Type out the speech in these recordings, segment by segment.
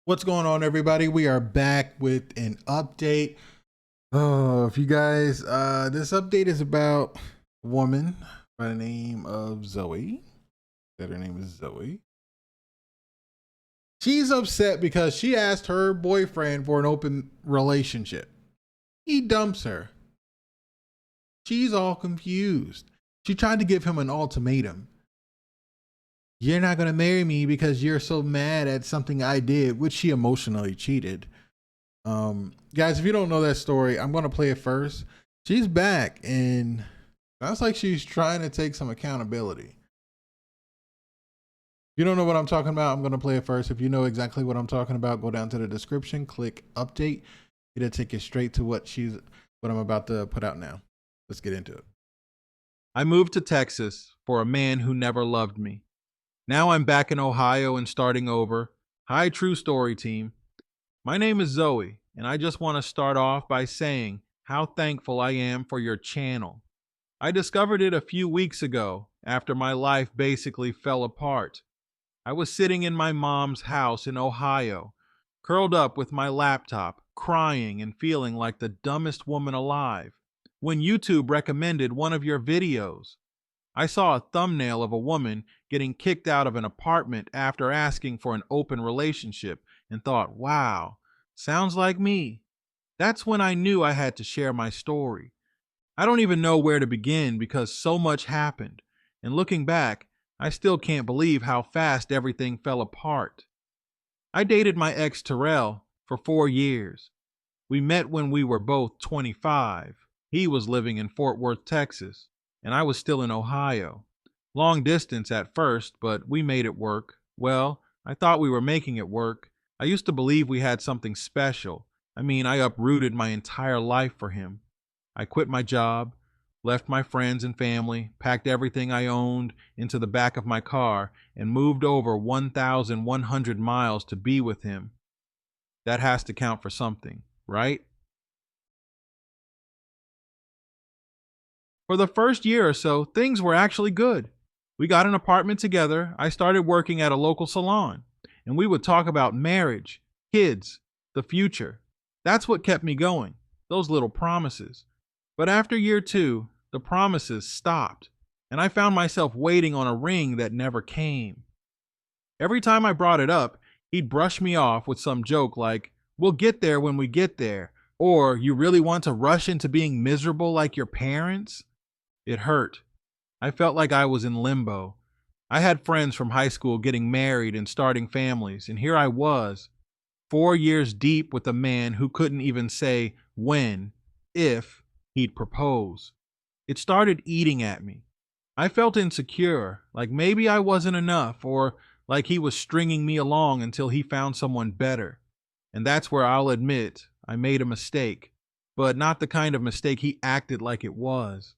What's going on, everybody? We are back with an update. Oh, if you guys, this update is about a woman by the name of Zoe. That her name is Zoe. She's upset because she asked her boyfriend for an open relationship. He dumps her. She's all confused. She tried to give him an ultimatum. You're not going to marry me because you're so mad at something I did, which she emotionally cheated. Guys, if you don't know that story, I'm going to play it first. She's back, and sounds like she's trying to take some accountability. If you don't know what I'm talking about, I'm going to play it first. If you know exactly what I'm talking about, go down to the description, click update. It'll take you straight to what I'm about to put out now. Let's get into it. I moved to Texas for a man who never loved me. Now I'm back in Ohio and starting over. Hi, True Story team. My name is Zoe, and I just want to start off by saying how thankful I am for your channel. I discovered it a few weeks ago after my life basically fell apart. I was sitting in my mom's house in Ohio, curled up with my laptop, crying and feeling like the dumbest woman alive, when YouTube recommended one of your videos. I saw a thumbnail of a woman getting kicked out of an apartment after asking for an open relationship and thought, wow, sounds like me. That's when I knew I had to share my story. I don't even know where to begin because so much happened. And looking back, I still can't believe how fast everything fell apart. I dated my ex Terrell for 4 years. We met when we were both 25. He was living in Fort Worth, Texas, and I was still in Ohio. Long distance at first, but we made it work. Well, I thought we were making it work. I used to believe we had something special. I uprooted my entire life for him. I quit my job, left my friends and family, packed everything I owned into the back of my car, and moved over 1,100 miles to be with him. That has to count for something, right? For the first year or so, things were actually good. We got an apartment together. I started working at a local salon, and we would talk about marriage, kids, the future. That's what kept me going, those little promises. But after year 2, the promises stopped, and I found myself waiting on a ring that never came. Every time I brought it up, he'd brush me off with some joke like, we'll get there when we get there, or you really want to rush into being miserable like your parents? It hurt. I felt like I was in limbo. I had friends from high school getting married and starting families, and here I was, 4 years deep with a man who couldn't even say when, if, he'd propose. It started eating at me. I felt insecure, like maybe I wasn't enough, or like he was stringing me along until he found someone better. And that's where I'll admit I made a mistake, but not the kind of mistake he acted like it was.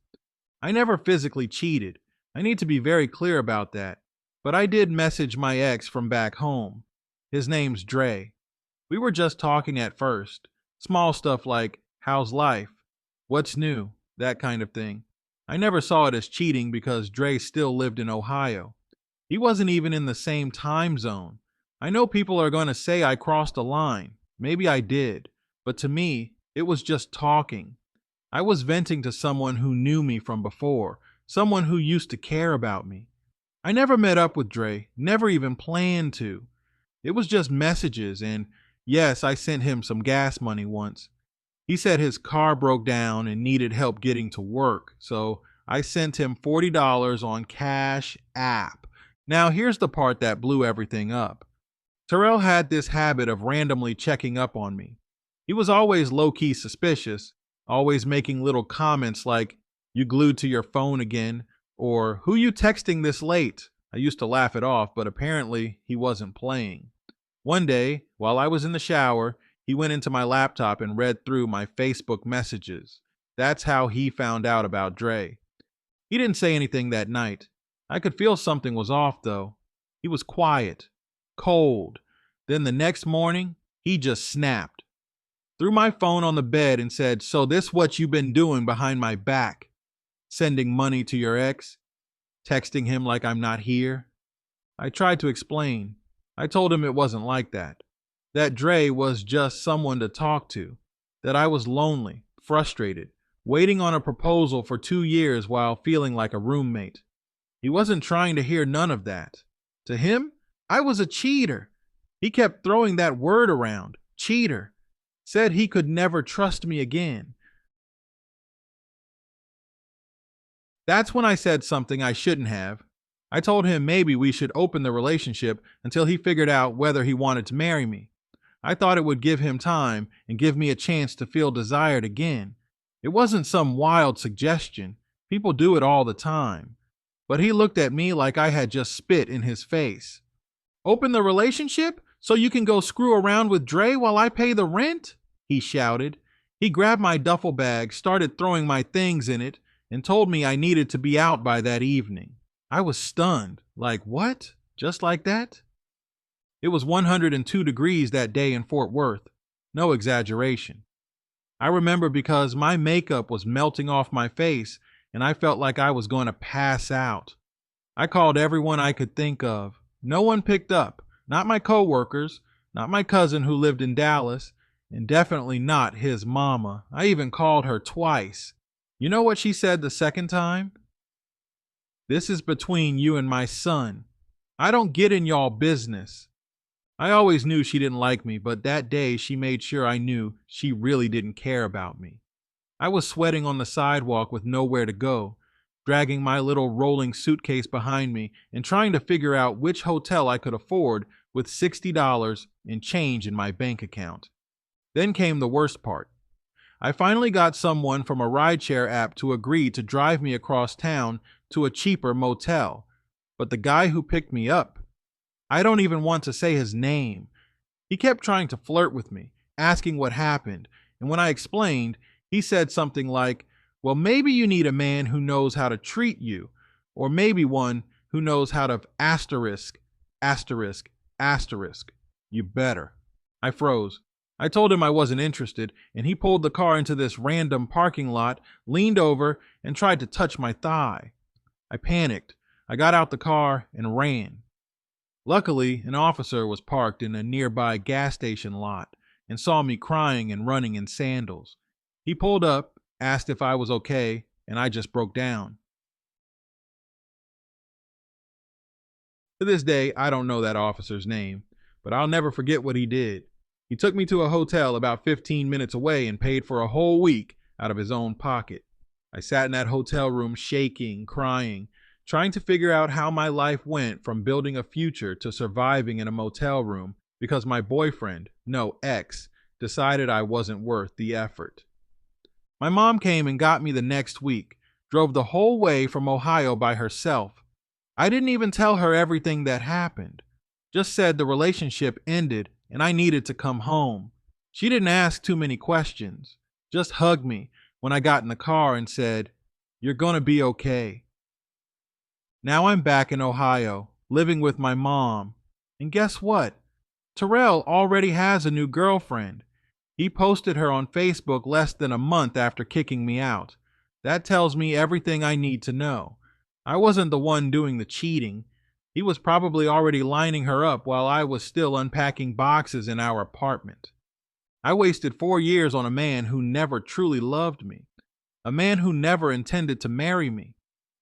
I never physically cheated. I need to be very clear about that. But I did message my ex from back home. His name's Dre. We were just talking at first. Small stuff like, how's life? What's new? That kind of thing. I never saw it as cheating because Dre still lived in Ohio. He wasn't even in the same time zone. I know people are going to say I crossed a line. Maybe I did. But to me, it was just talking. I was venting to someone who knew me from before, someone who used to care about me. I never met up with Dre, never even planned to. It was just messages, and yes, I sent him some gas money once. He said his car broke down and needed help getting to work, so I sent him $40 on Cash App. Now here's the part that blew everything up. Terrell had this habit of randomly checking up on me. He was always low-key suspicious, always making little comments like, you glued to your phone again, or who you texting this late? I used to laugh it off, but apparently he wasn't playing. One day, while I was in the shower, he went into my laptop and read through my Facebook messages. That's how he found out about Dre. He didn't say anything that night. I could feel something was off though. He was quiet, cold. Then the next morning, he just snapped. Threw my phone on the bed and said, so this what you been doing behind my back? Sending money to your ex? Texting him like I'm not here? I tried to explain. I told him it wasn't like that. that Dre was just someone to talk to, that I was lonely, frustrated, waiting on a proposal for 2 years while feeling like a roommate. He wasn't trying to hear none of that. To him, I was a cheater. He kept throwing that word around, cheater. Said he could never trust me again. That's when I said something I shouldn't have. I told him maybe we should open the relationship until he figured out whether he wanted to marry me. I thought it would give him time and give me a chance to feel desired again. It wasn't some wild suggestion. People do it all the time. But he looked at me like I had just spit in his face. Open the relationship so you can go screw around with Dre while I pay the rent? He shouted. He grabbed my duffel bag, started throwing my things in it, and told me I needed to be out by that evening. I was stunned. Like, what? Just like that? It was 102 degrees that day in Fort Worth. No exaggeration. I remember because my makeup was melting off my face and I felt like I was going to pass out. I called everyone I could think of. No one picked up. Not my coworkers, not my cousin who lived in Dallas, and definitely not his mama. I even called her twice. You know what she said the second time? This is between you and my son. I don't get in y'all business. I always knew she didn't like me, but that day she made sure I knew she really didn't care about me. I was sweating on the sidewalk with nowhere to go, dragging my little rolling suitcase behind me and trying to figure out which hotel I could afford with $60 and change in my bank account. Then came the worst part. I finally got someone from a rideshare app to agree to drive me across town to a cheaper motel. But the guy who picked me up, I don't even want to say his name. He kept trying to flirt with me, asking what happened, and when I explained, he said something like, well, maybe you need a man who knows how to treat you, or maybe one who knows how to asterisk, asterisk, asterisk. You better. I froze. I told him I wasn't interested, and he pulled the car into this random parking lot, leaned over, and tried to touch my thigh. I panicked. I got out the car and ran. Luckily, an officer was parked in a nearby gas station lot and saw me crying and running in sandals. He pulled up, asked if I was okay, and I just broke down. To this day, I don't know that officer's name, but I'll never forget what he did. He took me to a hotel about 15 minutes away and paid for a whole week out of his own pocket. I sat in that hotel room shaking, crying, trying to figure out how my life went from building a future to surviving in a motel room because my boyfriend, no ex, decided I wasn't worth the effort. My mom came and got me the next week, drove the whole way from Ohio by herself. I didn't even tell her everything that happened. Just said the relationship ended and I needed to come home. She didn't ask too many questions, just hugged me when I got in the car and said, "You're gonna be okay." Now I'm back in Ohio, living with my mom. And guess what? Terrell already has a new girlfriend. He posted her on Facebook less than a month after kicking me out. That tells me everything I need to know. I wasn't the one doing the cheating. He was probably already lining her up while I was still unpacking boxes in our apartment. I wasted 4 years on a man who never truly loved me, a man who never intended to marry me,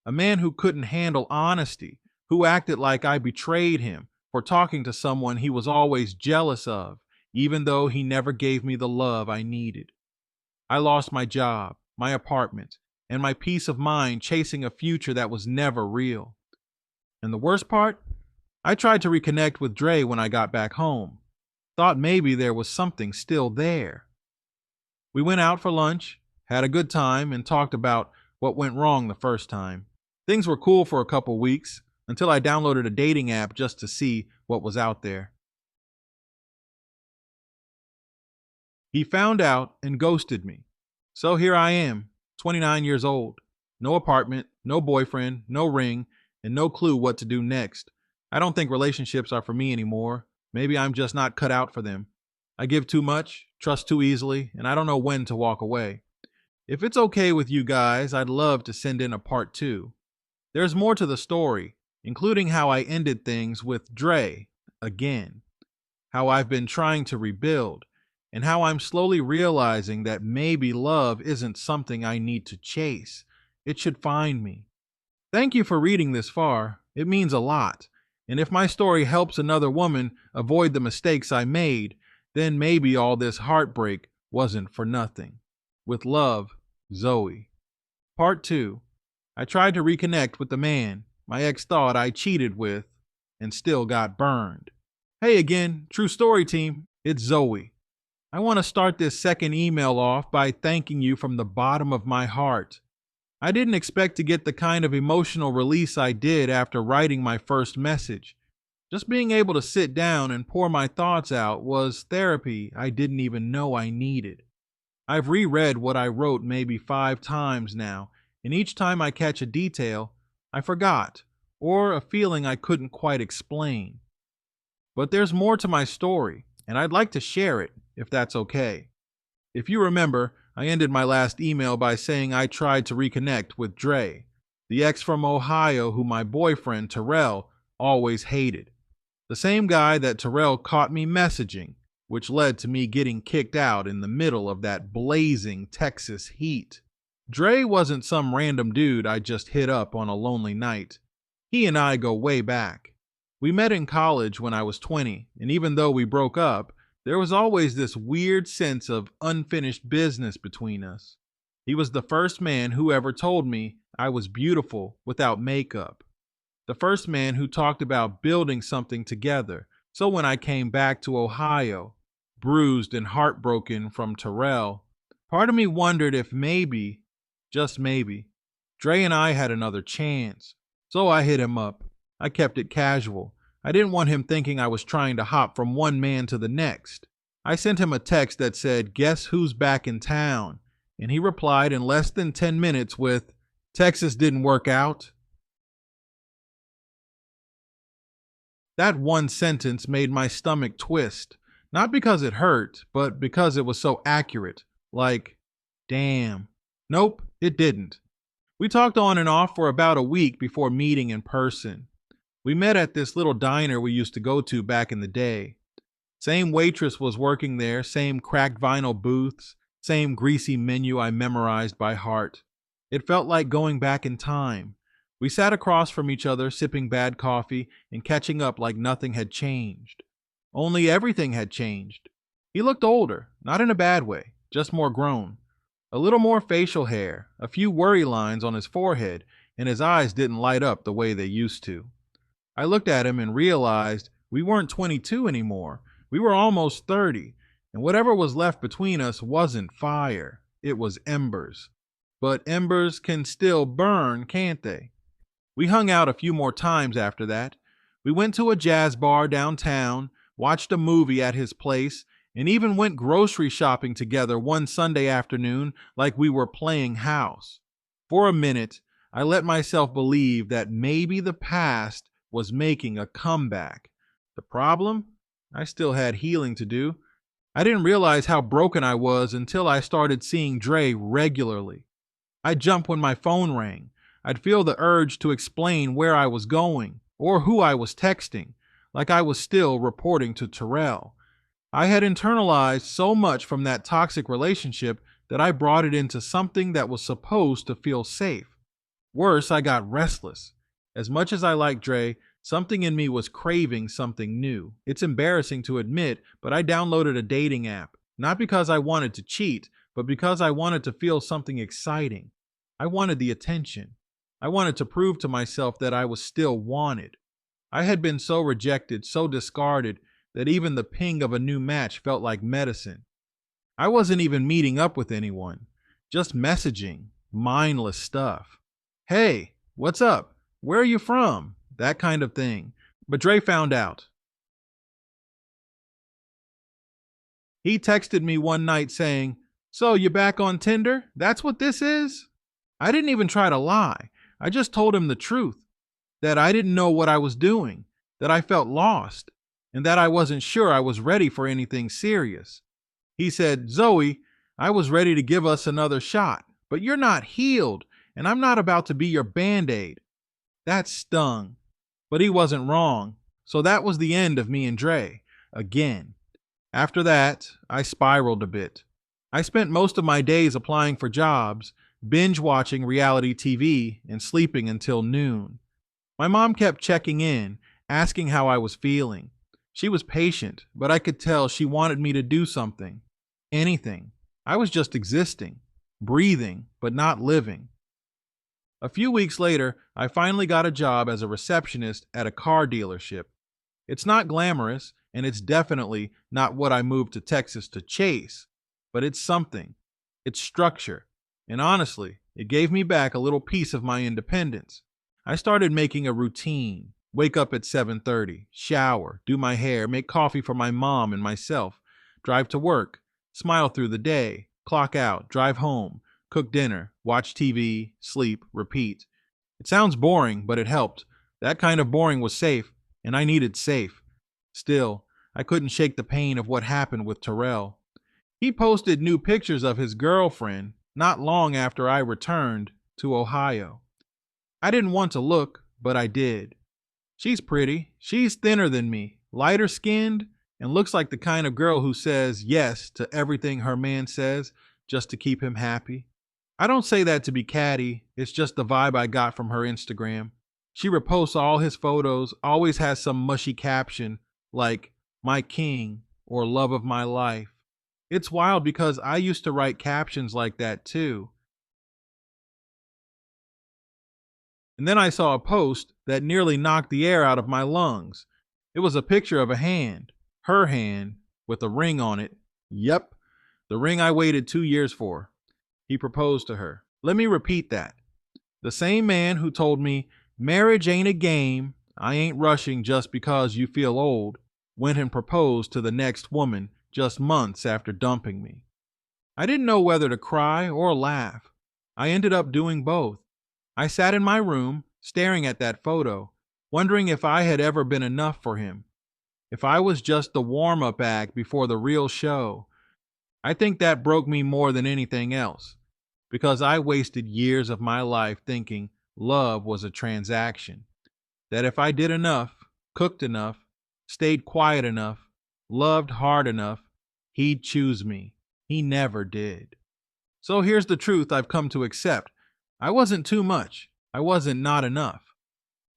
a man who couldn't handle honesty, who acted like I betrayed him for talking to someone he was always jealous of, even though he never gave me the love I needed. I lost my job, my apartment, and my peace of mind chasing a future that was never real. And the worst part? I tried to reconnect with Dre when I got back home. Thought maybe there was something still there. We went out for lunch, had a good time, and talked about what went wrong the first time. Things were cool for a couple weeks until I downloaded a dating app just to see what was out there. He found out and ghosted me. So here I am, 29 years old. No apartment, no boyfriend, no ring, and no clue what to do next. I don't think relationships are for me anymore. Maybe I'm just not cut out for them. I give too much, trust too easily, and I don't know when to walk away. If it's okay with you guys, I'd love to send in a part 2. There's more to the story, including how I ended things with Dre again. how I've been trying to rebuild, and how I'm slowly realizing that maybe love isn't something I need to chase. It should find me. Thank you for reading this far. It means a lot. And if my story helps another woman avoid the mistakes I made, then maybe all this heartbreak wasn't for nothing. With love, Zoe. Part 2. I tried to reconnect with the man my ex thought I cheated with and still got burned. Hey again, true story team, it's Zoe. I want to start this second email off by thanking you from the bottom of my heart. I didn't expect to get the kind of emotional release I did after writing my first message. Just being able to sit down and pour my thoughts out was therapy I didn't even know I needed. I've reread what I wrote maybe 5 times now, and each time I catch a detail I forgot, or a feeling I couldn't quite explain. But there's more to my story, and I'd like to share it, if that's okay. If you remember, I ended my last email by saying I tried to reconnect with Dre, the ex from Ohio who my boyfriend, Terrell, always hated. The same guy that Terrell caught me messaging, which led to me getting kicked out in the middle of that blazing Texas heat. Dre wasn't some random dude I just hit up on a lonely night. He and I go way back. We met in college when I was 20, and even though we broke up, there was always this weird sense of unfinished business between us. He was the first man who ever told me I was beautiful without makeup. The first man who talked about building something together. So when I came back to Ohio, bruised and heartbroken from Terrell, part of me wondered if maybe, just maybe, Dre and I had another chance. So I hit him up. I kept it casual. I didn't want him thinking I was trying to hop from one man to the next. I sent him a text that said, "Guess who's back in town?" And he replied in less than 10 minutes with, "Texas didn't work out." That one sentence made my stomach twist, not because it hurt, but because it was so accurate. Like, damn. Nope, it didn't. We talked on and off for about a week before meeting in person. We met at this little diner we used to go to back in the day. Same waitress was working there, same cracked vinyl booths, same greasy menu I memorized by heart. It felt like going back in time. We sat across from each other, sipping bad coffee and catching up like nothing had changed. Only everything had changed. He looked older, not in a bad way, just more grown. A little more facial hair, a few worry lines on his forehead, and his eyes didn't light up the way they used to. I looked at him and realized we weren't 22 anymore. We were almost 30, and whatever was left between us wasn't fire. It was embers. But embers can still burn, can't they? We hung out a few more times after that. We went to a jazz bar downtown, watched a movie at his place, and even went grocery shopping together one Sunday afternoon like we were playing house. For a minute, I let myself believe that maybe the past was making a comeback. The problem? I still had healing to do. I didn't realize how broken I was until I started seeing Dre regularly. I'd jump when my phone rang. I'd feel the urge to explain where I was going or who I was texting, like I was still reporting to Terrell. I had internalized so much from that toxic relationship that I brought it into something that was supposed to feel safe. Worse, I got restless. As much as I liked Dre, something in me was craving something new. It's embarrassing to admit, but I downloaded a dating app, not because I wanted to cheat, but because I wanted to feel something exciting. I wanted the attention. I wanted to prove to myself that I was still wanted. I had been so rejected, so discarded, that even the ping of a new match felt like medicine. I wasn't even meeting up with anyone, just messaging, mindless stuff. Hey, what's up? Where are you from? That kind of thing. But Dre found out. He texted me one night saying, "So you back on Tinder? That's what this is?" I didn't even try to lie. I just told him the truth, that I didn't know what I was doing, that I felt lost, and that I wasn't sure I was ready for anything serious. He said, "Zoe, I was ready to give us another shot, but you're not healed, and I'm not about to be your Band-Aid." That stung, but he wasn't wrong. So that was the end of me and Dre. again. After that, I spiraled a bit. I spent most of my days applying for jobs, binge watching reality TV, and sleeping until noon. My mom kept checking in, asking how I was feeling. She was patient, but I could tell she wanted me to do something. Anything. I was just existing, breathing, but not living. A few weeks later, I finally got a job as a receptionist at a car dealership. It's not glamorous, and it's definitely not what I moved to Texas to chase, but it's something. It's structure. And honestly, it gave me back a little piece of my independence. I started making a routine. Wake up at 7:30, shower, do my hair, make coffee for my mom and myself, drive to work, smile through the day, clock out, drive home, cook dinner, watch TV, sleep, repeat. It sounds boring, but it helped. That kind of boring was safe, and I needed safe. Still, I couldn't shake the pain of what happened with Terrell. He posted new pictures of his girlfriend not long after I returned to Ohio. I didn't want to look, but I did. She's pretty. She's thinner than me, lighter skinned, and looks like the kind of girl who says yes to everything her man says just to keep him happy. I don't say that to be catty. It's just the vibe I got from her Instagram. She reposts all his photos, always has some mushy caption like, my king, or love of my life. It's wild because I used to write captions like that too. And then I saw a post that nearly knocked the air out of my lungs. It was a picture of a hand, her hand, with a ring on it. Yep, the ring I waited 2 years for. He proposed to her. Let me repeat that. The same man who told me, marriage ain't a game, I ain't rushing just because you feel old, went and proposed to the next woman just months after dumping me. I didn't know whether to cry or laugh. I ended up doing both. I sat in my room, staring at that photo, wondering if I had ever been enough for him, if I was just the warm-up act before the real show. I think that broke me more than anything else, because I wasted years of my life thinking love was a transaction, that if I did enough, cooked enough, stayed quiet enough, loved hard enough, he'd choose me. He never did. So here's the truth I've come to accept. I wasn't too much. I wasn't not enough.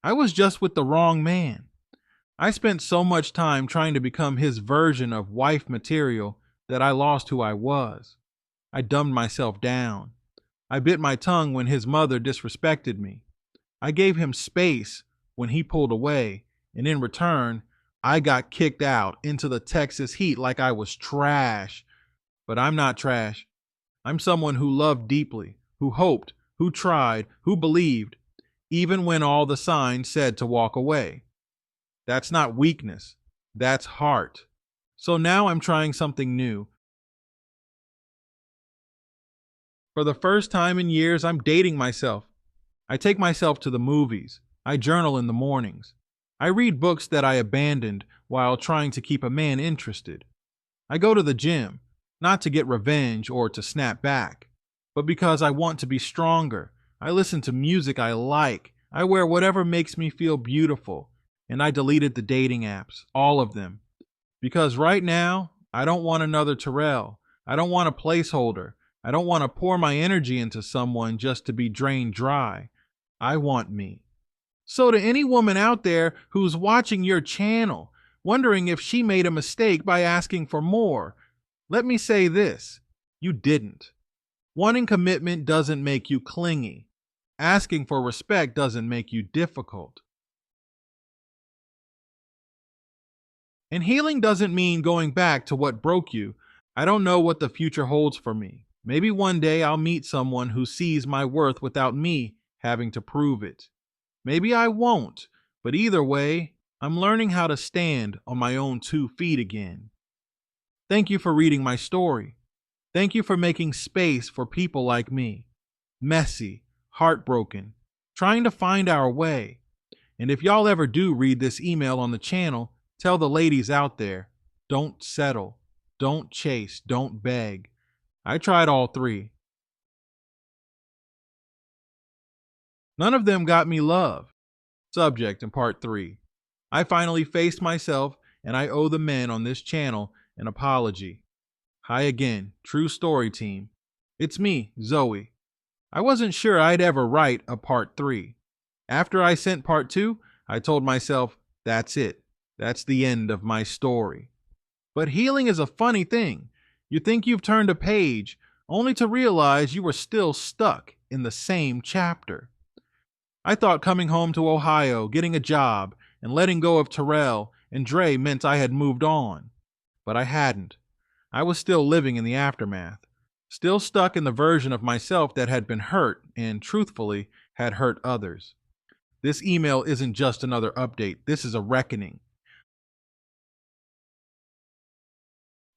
I was just with the wrong man. I spent so much time trying to become his version of wife material that I lost who I was. I dumbed myself down. I bit my tongue when his mother disrespected me. I gave him space when he pulled away, and in return, I got kicked out into the Texas heat like I was trash. But I'm not trash. I'm someone who loved deeply, who hoped, who tried, who believed, even when all the signs said to walk away. That's not weakness. That's heart. So now I'm trying something new. For the first time in years, I'm dating myself. I take myself to the movies. I journal in the mornings. I read books that I abandoned while trying to keep a man interested. I go to the gym, not to get revenge or to snap back, but because I want to be stronger. I listen to music I like. I wear whatever makes me feel beautiful. And I deleted the dating apps, all of them. Because right now, I don't want another Terrell. I don't want a placeholder. I don't want to pour my energy into someone just to be drained dry. I want me. So to any woman out there who's watching your channel, wondering if she made a mistake by asking for more, let me say this: you didn't. Wanting commitment doesn't make you clingy. Asking for respect doesn't make you difficult. And healing doesn't mean going back to what broke you. I don't know what the future holds for me. Maybe one day I'll meet someone who sees my worth without me having to prove it. Maybe I won't, but either way, I'm learning how to stand on my own 2 feet again. Thank you for reading my story. Thank you for making space for people like me. Messy, heartbroken, trying to find our way. And if y'all ever do read this email on the channel, tell the ladies out there, don't settle, don't chase, don't beg. I tried all 3. None of them got me love. Subject in part 3. I finally faced myself and I owe the men on this channel an apology. Hi again, true story team. It's me, Zoe. I wasn't sure I'd ever write a part 3. After I sent part 2, I told myself, that's it. That's the end of my story. But healing is a funny thing. You think you've turned a page, only to realize you were still stuck in the same chapter. I thought coming home to Ohio, getting a job, and letting go of Terrell and Dre meant I had moved on. But I hadn't. I was still living in the aftermath, still stuck in the version of myself that had been hurt and, truthfully, had hurt others. This email isn't just another update. This is a reckoning.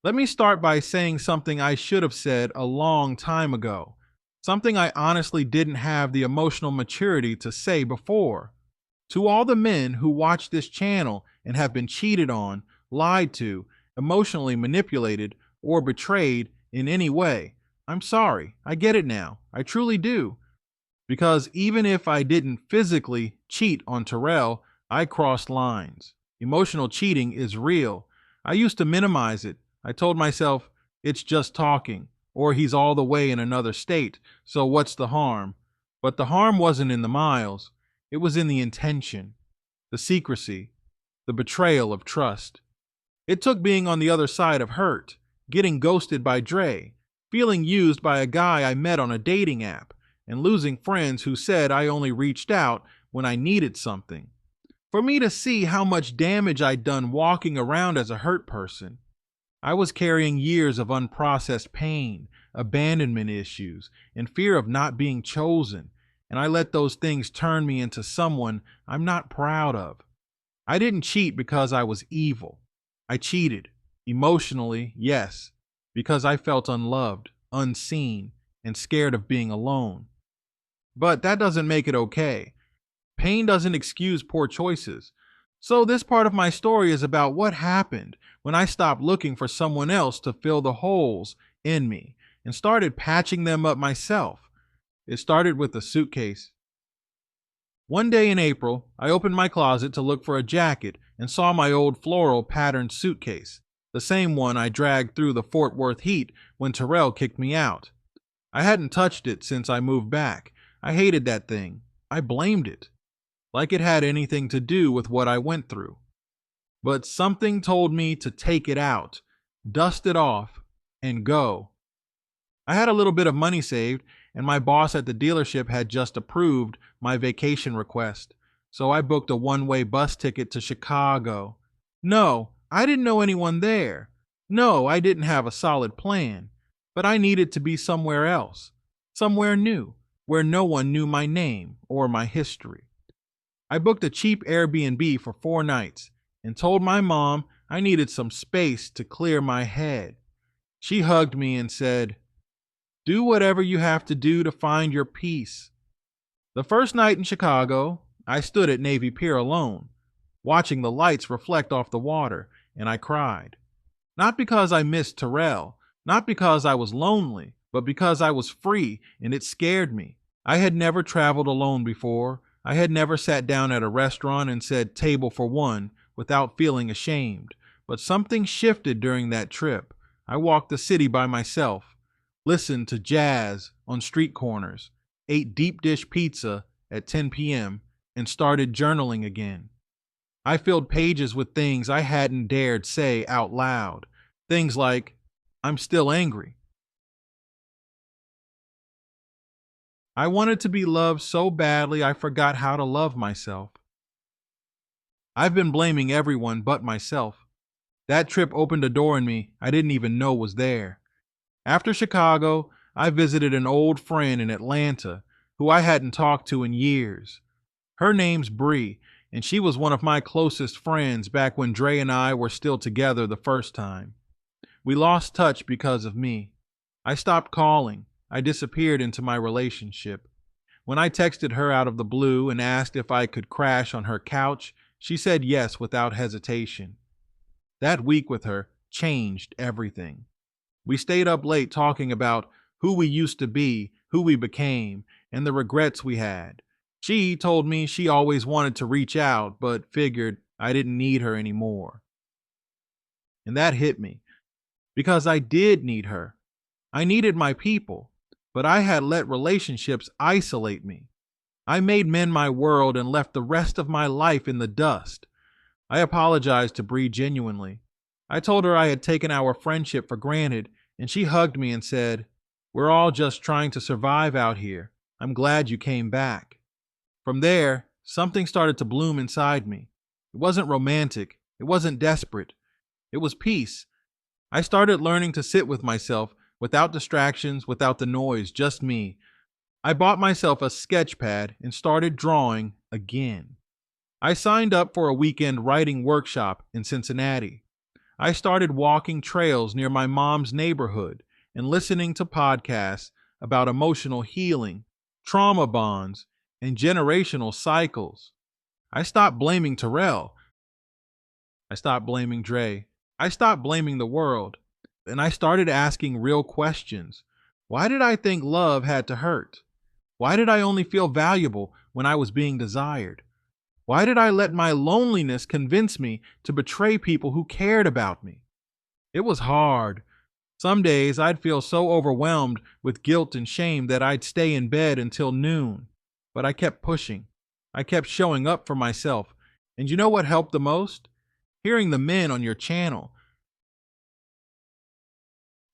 Let me start by saying something I should have said a long time ago. Something I honestly didn't have the emotional maturity to say before. To all the men who watch this channel and have been cheated on, lied to, emotionally manipulated, or betrayed in any way, I'm sorry. I get it now. I truly do. Because even if I didn't physically cheat on Terrell, I crossed lines. Emotional cheating is real. I used to minimize it. I told myself, it's just talking, or he's all the way in another state, so what's the harm? But the harm wasn't in the miles. It was in the intention, the secrecy, the betrayal of trust. It took being on the other side of hurt, getting ghosted by Dre, feeling used by a guy I met on a dating app, and losing friends who said I only reached out when I needed something. For me to see how much damage I'd done walking around as a hurt person. I was carrying years of unprocessed pain, abandonment issues, and fear of not being chosen, and I let those things turn me into someone I'm not proud of. I didn't cheat because I was evil. I cheated, emotionally, yes, because I felt unloved, unseen, and scared of being alone. But that doesn't make it okay. Pain doesn't excuse poor choices. So this part of my story is about what happened when I stopped looking for someone else to fill the holes in me and started patching them up myself. It started with a suitcase. One day in April, I opened my closet to look for a jacket and saw my old floral patterned suitcase, the same one I dragged through the Fort Worth heat when Terrell kicked me out. I hadn't touched it since I moved back. I hated that thing. I blamed it. Like it had anything to do with what I went through. But something told me to take it out, dust it off, and go. I had a little bit of money saved, and my boss at the dealership had just approved my vacation request, so I booked a one-way bus ticket to Chicago. No, I didn't know anyone there. No, I didn't have a solid plan, but I needed to be somewhere else, somewhere new, where no one knew my name or my history. I booked a cheap Airbnb for 4 nights and told my mom I needed some space to clear my head. She hugged me and said, "Do whatever you have to do to find your peace." The first night in Chicago, I stood at Navy Pier alone, watching the lights reflect off the water, and I cried. Not because I missed Terrell, not because I was lonely, but because I was free and it scared me. I had never traveled alone before. I had never sat down at a restaurant and said table for one without feeling ashamed. But something shifted during that trip. I walked the city by myself, listened to jazz on street corners, ate deep dish pizza at 10 p.m., and started journaling again. I filled pages with things I hadn't dared say out loud. Things like, I'm still angry. I wanted to be loved so badly I forgot how to love myself. I've been blaming everyone but myself. That trip opened a door in me I didn't even know was there. After Chicago, I visited an old friend in Atlanta who I hadn't talked to in years. Her name's Bree, and she was one of my closest friends back when Dre and I were still together the first time. We lost touch because of me. I stopped calling. I disappeared into my relationship. When I texted her out of the blue and asked if I could crash on her couch, she said yes without hesitation. That week with her changed everything. We stayed up late talking about who we used to be, who we became, and the regrets we had. She told me she always wanted to reach out, but figured I didn't need her anymore. And that hit me because I did need her. I needed my people, but I had let relationships isolate me. I made men my world and left the rest of my life in the dust. I apologized to Bree genuinely. I told her I had taken our friendship for granted, and she hugged me and said, "We're all just trying to survive out here. I'm glad you came back." From there, something started to bloom inside me. It wasn't romantic. It wasn't desperate. It was peace. I started learning to sit with myself without distractions, without the noise, just me. I bought myself a sketch pad and started drawing again. I signed up for a weekend writing workshop in Cincinnati. I started walking trails near my mom's neighborhood and listening to podcasts about emotional healing, trauma bonds, and generational cycles. I stopped blaming Terrell. I stopped blaming Dre. I stopped blaming the world. And I started asking real questions. Why did I think love had to hurt? Why did I only feel valuable when I was being desired? Why did I let my loneliness convince me to betray people who cared about me? It was hard. Some days I'd feel so overwhelmed with guilt and shame that I'd stay in bed until noon. But I kept pushing. I kept showing up for myself. And you know what helped the most? Hearing the men on your channel.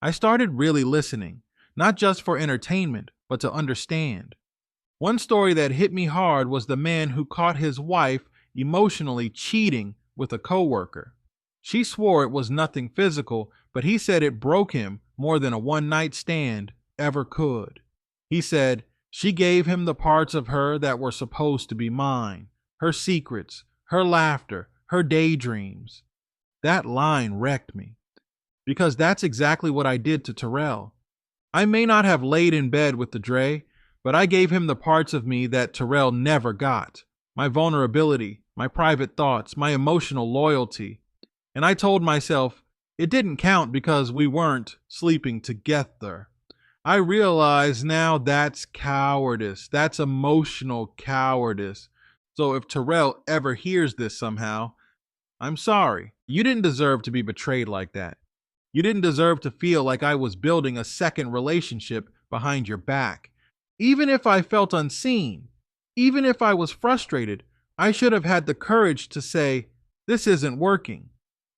I started really listening, not just for entertainment, but to understand. One story that hit me hard was the man who caught his wife emotionally cheating with a coworker. She swore it was nothing physical, but he said it broke him more than a one-night stand ever could. He said, "She gave him the parts of her that were supposed to be mine, her secrets, her laughter, her daydreams." That line wrecked me, because that's exactly what I did to Terrell. I may not have laid in bed with the Dre, but I gave him the parts of me that Terrell never got. My vulnerability, my private thoughts, my emotional loyalty. And I told myself it didn't count because we weren't sleeping together. I realize now that's cowardice. That's emotional cowardice. So if Terrell ever hears this somehow, I'm sorry. You didn't deserve to be betrayed like that. You didn't deserve to feel like I was building a second relationship behind your back. Even if I felt unseen, even if I was frustrated, I should have had the courage to say, "This isn't working."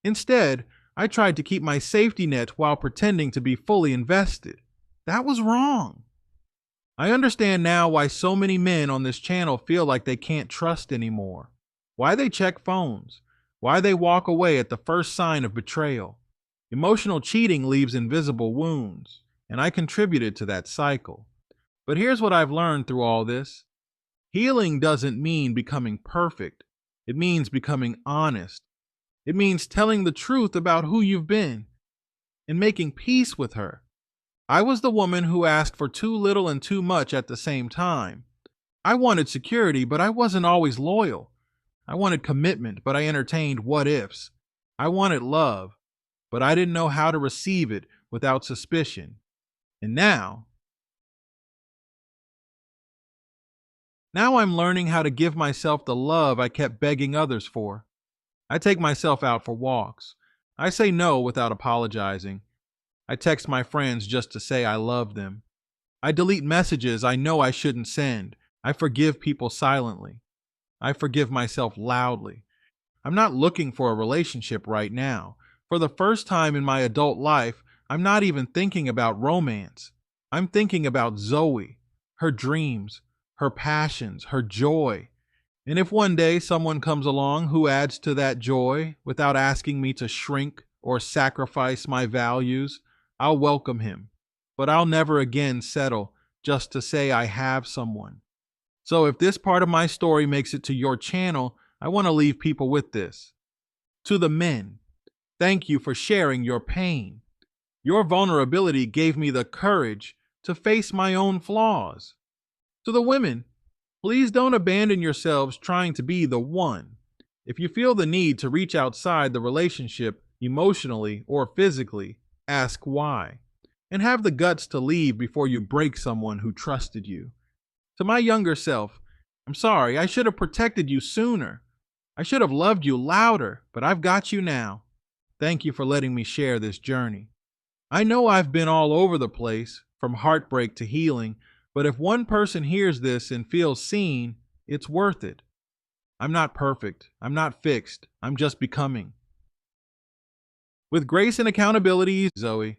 Instead, I tried to keep my safety net while pretending to be fully invested. That was wrong. I understand now why so many men on this channel feel like they can't trust anymore. Why they check phones. Why they walk away at the first sign of betrayal. Emotional cheating leaves invisible wounds, and I contributed to that cycle. But here's what I've learned through all this. Healing doesn't mean becoming perfect. It means becoming honest. It means telling the truth about who you've been and making peace with her. I was the woman who asked for too little and too much at the same time. I wanted security, but I wasn't always loyal. I wanted commitment, but I entertained what ifs. I wanted love, but I didn't know how to receive it without suspicion. And now I'm learning how to give myself the love I kept begging others for. I take myself out for walks. I say no without apologizing. I text my friends just to say I love them. I delete messages I know I shouldn't send. I forgive people silently. I forgive myself loudly. I'm not looking for a relationship right now. For the first time in my adult life, I'm not even thinking about romance. I'm thinking about Zoe, her dreams, her passions, her joy. And if one day someone comes along who adds to that joy without asking me to shrink or sacrifice my values, I'll welcome him. But I'll never again settle just to say I have someone. So if this part of my story makes it to your channel, I want to leave people with this. To the men, thank you for sharing your pain. Your vulnerability gave me the courage to face my own flaws. To the women, please don't abandon yourselves trying to be the one. If you feel the need to reach outside the relationship emotionally or physically, ask why. And have the guts to leave before you break someone who trusted you. To my younger self, I'm sorry, I should have protected you sooner. I should have loved you louder, but I've got you now. Thank you for letting me share this journey. I know I've been all over the place, from heartbreak to healing, but if one person hears this and feels seen, it's worth it. I'm not perfect. I'm not fixed. I'm just becoming. With grace and accountability, Zoe,